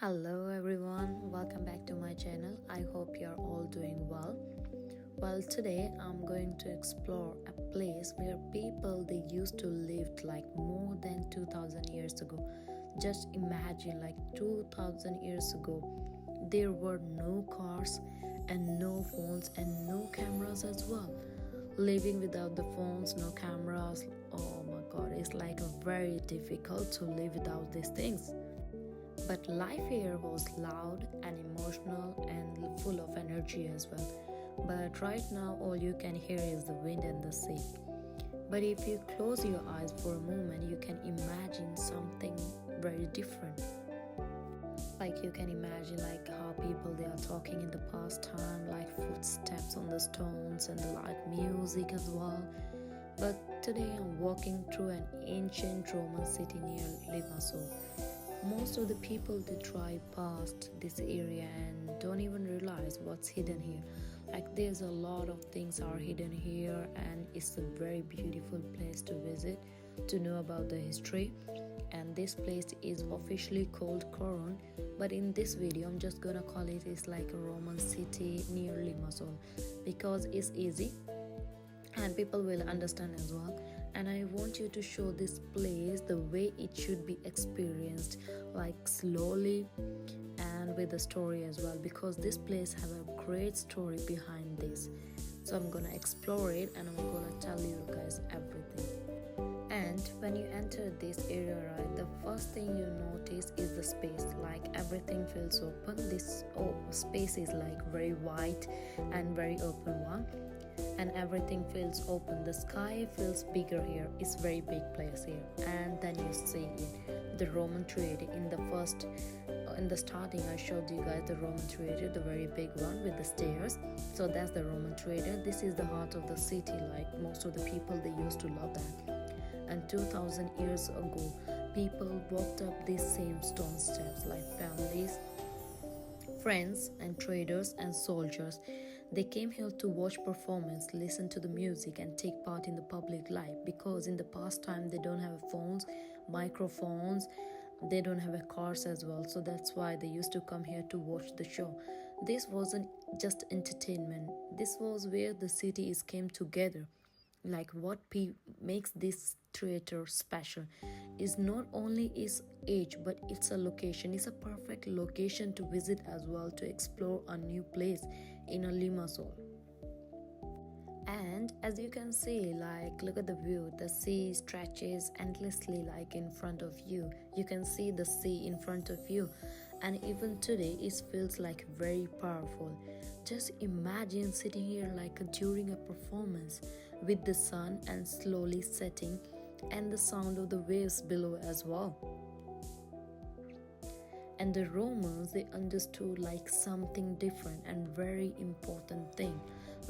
Hello everyone, welcome back to my channel. I hope you're all doing well. Well, today I'm going to explore a place where people they used to live like more than 2000 years ago. Just imagine like 2000 years ago there were no cars and no phones and no cameras as well. Living without the phones, no cameras, oh my god, it's like very difficult to live without these things. But life here was loud and emotional and full of energy as well. But right now, all you can hear is the wind and the sea. But if you close your eyes for a moment, you can imagine something very different. Like you can imagine like how people they are talking in the past time, like footsteps on the stones and the light music as well. But today I'm walking through an ancient Roman city near Limassol. Most of the people they drive past this area and don't even realize what's hidden here. Like there's a lot of things are hidden here, and it's a very beautiful place to visit to know about the history. And this place is officially called Kourion, but in this video I'm just gonna call it's like a Roman city near Limassol because it's easy and people will understand as well. And I want you to show this place the way it should be experienced, like slowly and with a story as well, because this place have a great story behind this. So I'm gonna explore it and I'm gonna tell you guys everything. And when you enter this area, right, the first thing you notice is the space. Like everything feels open. This space is like very wide and very open one, and everything feels open. The sky feels bigger here. It's very big place here. And then you see the Roman theater in the starting. I showed you guys the Roman theater, the very big one with the stairs. So that's the Roman theater. This is the heart of the city. Like most of the people they used to love that. And 2000 years ago people walked up these same stone steps, like families, friends and traders and soldiers. They came here to watch performance, listen to the music and take part in the public life, because in the past time they don't have phones, microphones, they don't have a cars as well. So that's why they used to come here to watch the show. This wasn't just entertainment. This was where the cities came together. Like what makes this theater special is not only its age, but it's a location. It's a perfect location to visit as well, to explore a new place in a Limassol. And as you can see, like look at the view, the sea stretches endlessly like in front of you. You can see the sea in front of you, and even today it feels like very powerful. Just imagine sitting here like during a performance with the sun and slowly setting and the sound of the waves below as well. And the Romans they understood like something different and very important thing.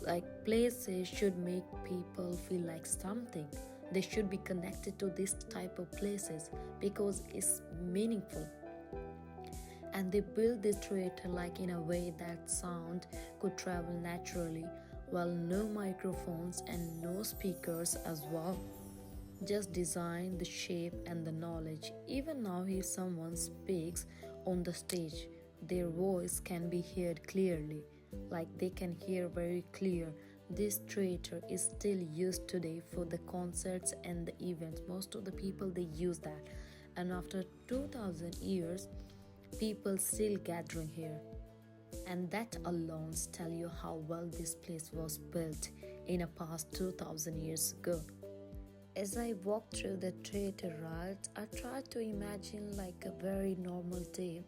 Like places should make people feel like something. They should be connected to this type of places because it's meaningful. And they built this theater like in a way that sound could travel naturally, while no microphones and no speakers as well. Just design, the shape and the knowledge. Even now if someone speaks on the stage, their voice can be heard clearly, like they can hear very clear. This theater is still used today for the concerts and the events. Most of the people they use that, and after 2000 years people still gathering here. And that alone tell you how well this place was built in a past 2000 years ago. As I walked through the theater route, I tried to imagine like a very normal day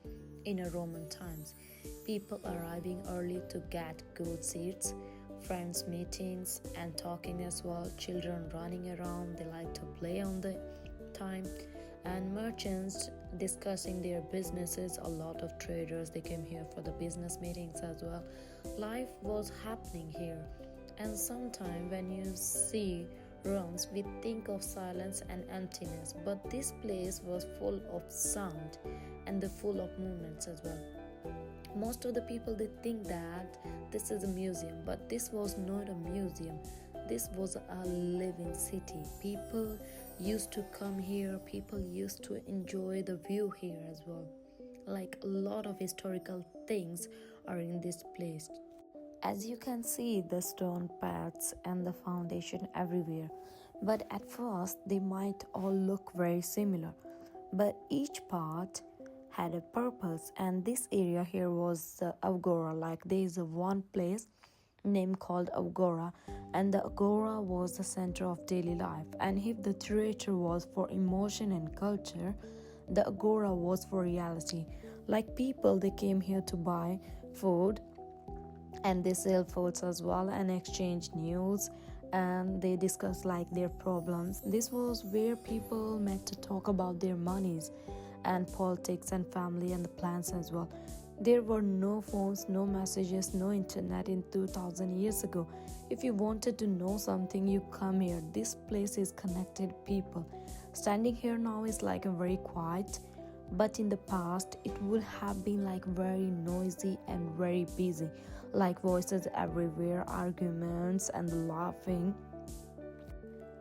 in a Roman times. People arriving early to get good seats, friends meetings and talking as well, children running around, they like to play on the time, and merchants discussing their businesses. A lot of traders they came here for the business meetings as well. Life was happening here. And sometimes when you see rooms we think of silence and emptiness, but this place was full of sound and the full of movements as well. Most of the people they think that this is a museum, but this was not a museum. This was a living city. People used to come here, people used to enjoy the view here as well. like a lot of historical things are in this place. As you can see, the stone paths and the foundation everywhere, but at first they might all look very similar, but each part had a purpose. And this area here was the Agora, like there is a one place name called Agora, and the Agora was the center of daily life. And if the theater was for emotion and culture, the Agora was for reality. Like people, they came here to buy food, and they sell foods as well and exchange news, and they discuss like their problems. This was where people met to talk about their monies and politics and family and the plans as well. There were no phones, no messages, no internet in 2000 years ago. If you wanted to know something, you come here. This place is connected people. Standing here now is like a very quiet, but in the past it would have been like very noisy and very busy, like voices everywhere, arguments and laughing.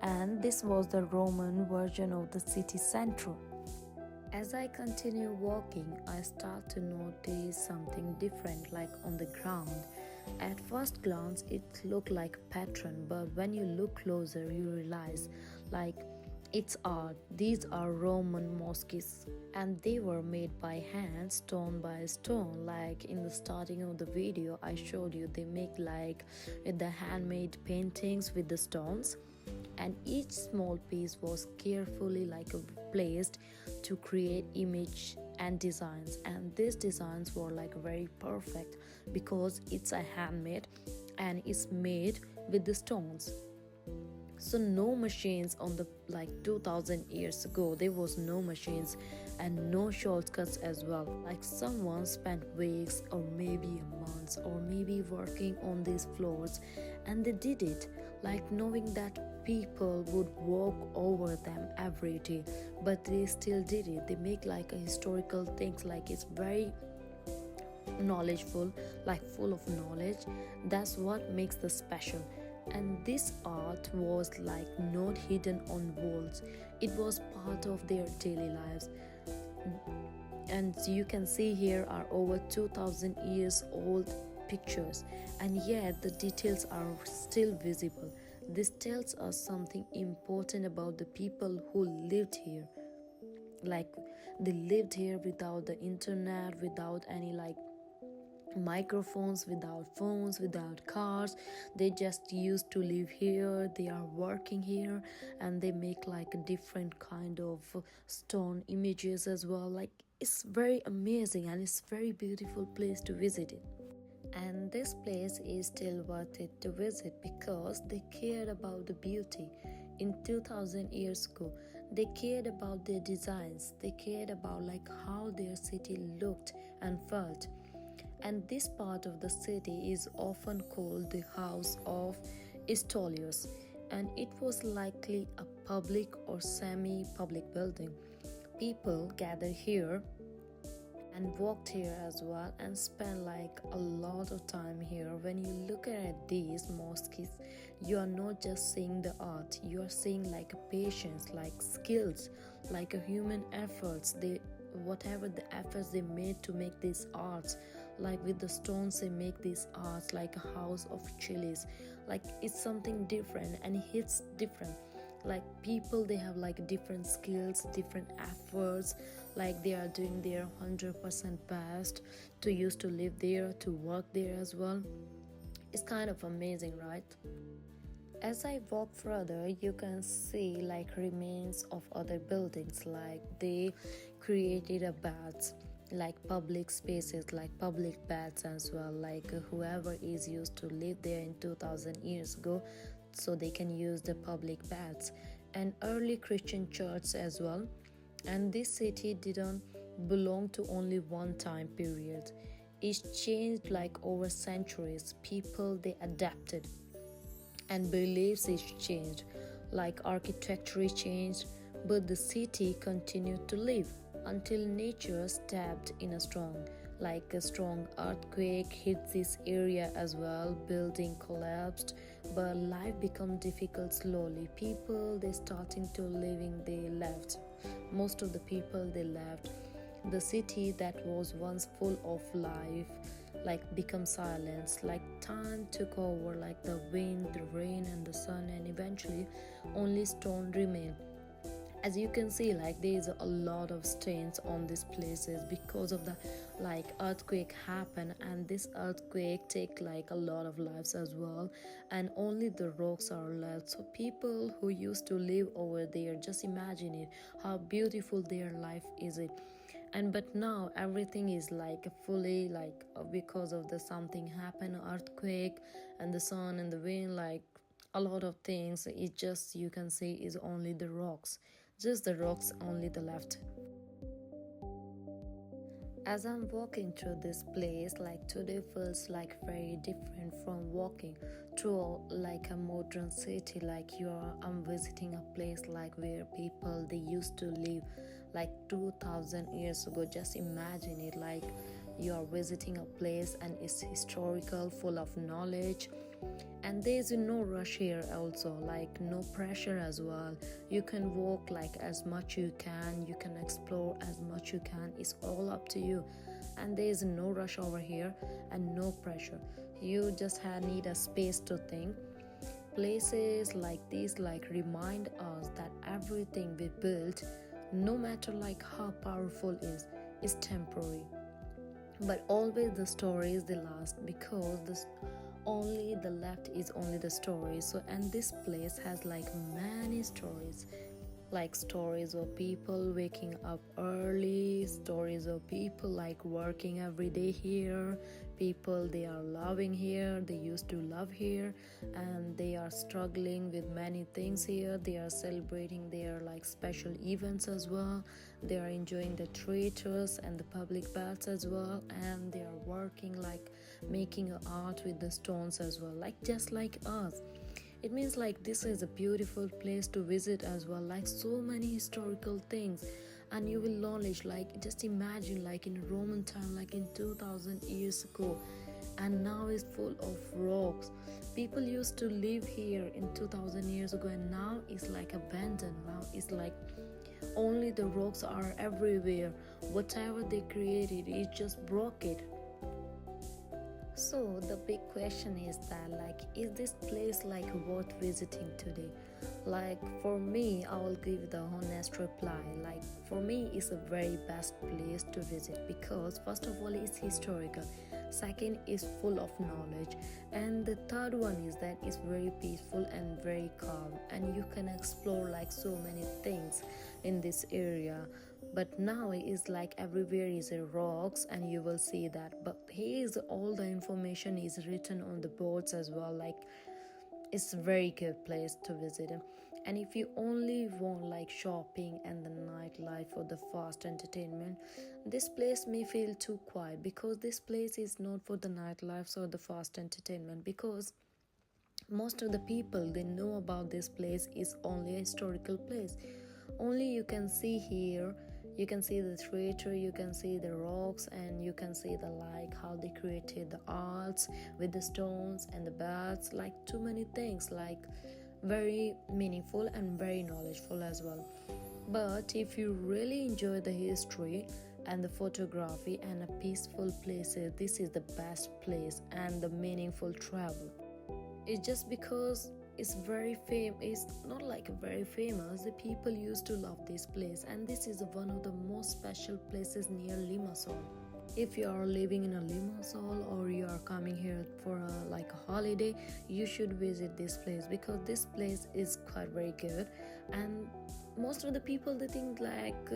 And this was the Roman version of the city center. As I continue walking, I start to notice something different, like on the ground. At first glance it looked like a pattern, but when you look closer you realize like it's art. These are Roman mosques, and they were made by hand, stone by stone. Like in the starting of the video I showed you, they make like the handmade paintings with the stones, and each small piece was carefully like placed to create image and designs. And these designs were like very perfect because it's a handmade and it's made with the stones. So no machines on the like 2000 years ago, there was no machines and no shortcuts as well. Like someone spent weeks or maybe months or maybe working on these floors, and they did it like knowing that people would walk over them every day, but they still did it. They make like a historical things, like it's very knowledgeful, like full of knowledge. That's what makes the special. And this art was like not hidden on walls, it was part of their daily lives. And you can see here are over 2000 years old pictures, and yet the details are still visible. This tells us something important about the people who lived here. Like they lived here without the internet, without any like microphones, without phones, without cars. They just used to live here, they are working here, and they make like a different kind of stone images as well. Like it's very amazing and it's very beautiful place to visit it. And this place is still worth it to visit because they cared about the beauty. In 2000 years ago, they cared about their designs, they cared about like how their city looked and felt. And this part of the city is often called the House of Eustolios, and it was likely a public or semi-public building. People gathered here and walked here as well and spent like a lot of time here. When you look at these mosques, you are not just seeing the art, you are seeing like a patience, like skills, like a human efforts. They whatever the efforts they made to make these arts, like with the stones they make these arts, like a house of chilies. Like it's something different and it hits different. Like people, they have like different skills, different efforts, like they are doing their 100% best to used to live there, to work there as well. It's kind of amazing, right? As I walk further, you can see like remains of other buildings, like they created a baths, like public spaces, like public baths as well, like whoever is used to live there in 2000 years ago, so they can use the public baths. And early Christian church as well. And this city didn't belong to only one time period. It changed like over centuries. People, they adapted, and beliefs is changed, like architecture changed, but the city continued to live until nature stepped in a strong earthquake hit this area as well. Building collapsed, but life became difficult slowly. People, they starting to living, they left. Most of the people, they left. The city that was once full of life like become silence, like time took over, like the wind, the rain and the sun, and eventually only stone remained. As you can see, like there is a lot of stains on these places because of the like earthquake happen, and this earthquake take like a lot of lives as well, and only the rocks are left. So people who used to live over there, just imagine it, how beautiful their life is it. And but now everything is like fully like because of the something happened, earthquake and the sun and the wind, like a lot of things, it just you can say is only the rocks, just the rocks only the left. As I'm walking through this place, like today feels like very different from walking through like a modern city. Like I'm visiting a place like where people they used to live like 2000 years ago. Just imagine it, like you are visiting a place and it's historical, full of knowledge, and there's no rush here also, like no pressure as well. You can walk like as much you can, you can explore as much you can, it's all up to you. And there's no rush over here and no pressure, you just need a space to think. Places like these like remind us that everything we build, no matter like how powerful is temporary, but always the stories they last, because this only the left is only the story. So and this place has like many stories, like stories of people waking up early, stories of people like working every day here, people they are loving here, they used to love here, and they are struggling with many things here. They are celebrating their like special events as well, they are enjoying the theaters and the public baths as well, and they are working like making art with the stones as well, like just like us. It means like this is a beautiful place to visit as well, like so many historical things, and you will knowledge like just imagine like in Roman time, like in 2000 years ago, and now it's full of rocks. People used to live here in 2000 years ago, and now it's like abandoned. Now it's like only the rocks are everywhere. Whatever they created, it just broke it. So the big question is that like is this place like worth visiting today? Like for me, I will give the honest reply. Like for me, it's a very best place to visit because first of all it's historical, second is full of knowledge, and the third one is that it's very peaceful and very calm, and you can explore like so many things in this area. But now it's like everywhere is a rocks, and you will see that, but here is all the information is written on the boards as well. Like it's a very good place to visit. And if you only want like shopping and the nightlife or the fast entertainment, this place may feel too quiet, because this place is not for the nightlife or the fast entertainment, because most of the people they know about this place is only a historical place. Only you can see here, you can see the theater, you can see the rocks, and you can see the like how they created the arts with the stones and the baths, like too many things, like very meaningful and very knowledgeable as well. But if you really enjoy the history and the photography and a peaceful places, this is the best place and the meaningful travel. It's just because it's very it's not like very famous, the people used to love this place, and this is one of the most special places near Limassol. If you are living in a Limassol or you are coming here for like a holiday, you should visit this place, because this place is quite very good. And most of the people they think like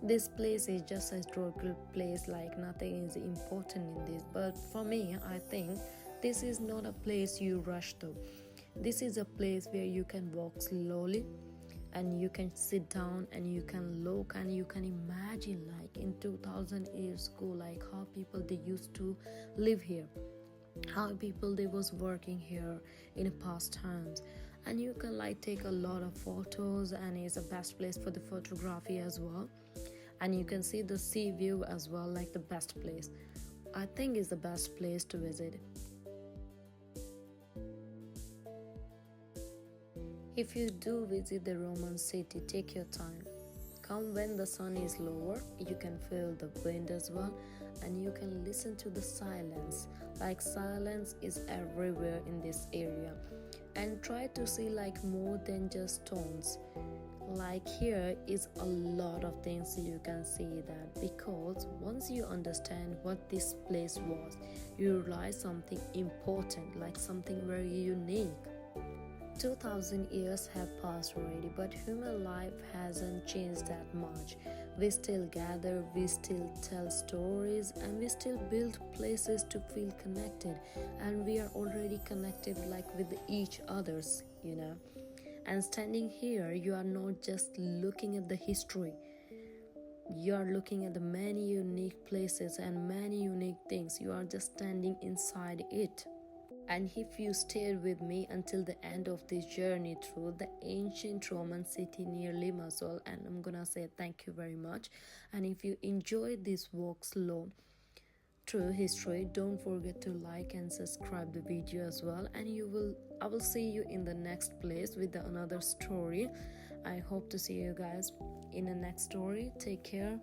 this place is just a historical place, like nothing is important in this. But for me, I think this is not a place you rush to. This is a place where you can walk slowly, and you can sit down and you can look and you can imagine like in 2000 years ago, like how people they used to live here, how people they was working here in past times. And you can like take a lot of photos, and it's the best place for the photography as well. And you can see the sea view as well, like the best place. I think is the best place to visit. If you do visit the Roman city, take your time. come when the sun is lower. You can feel the wind as well, and you can listen to the silence. Like silence is everywhere in this area. And try to see like more than just tones. Like here is a lot of things you can see that, because once you understand what this place was, you realize something important, like something very unique. 2000 years have passed already, but human life hasn't changed that much. We still gather, we still tell stories, and we still build places to feel connected. And we are already connected like with each others. And standing here, you are not just looking at the history, you are looking at the many unique places and many unique things. You are just standing inside it. And if you stayed with me until the end of this journey through the ancient Roman city near Limassol, and I'm gonna say thank you very much. And if you enjoyed this walk slow through history, don't forget to like and subscribe the video as well. And I will see you in the next place with another story. I hope to see you guys in the next story. Take care.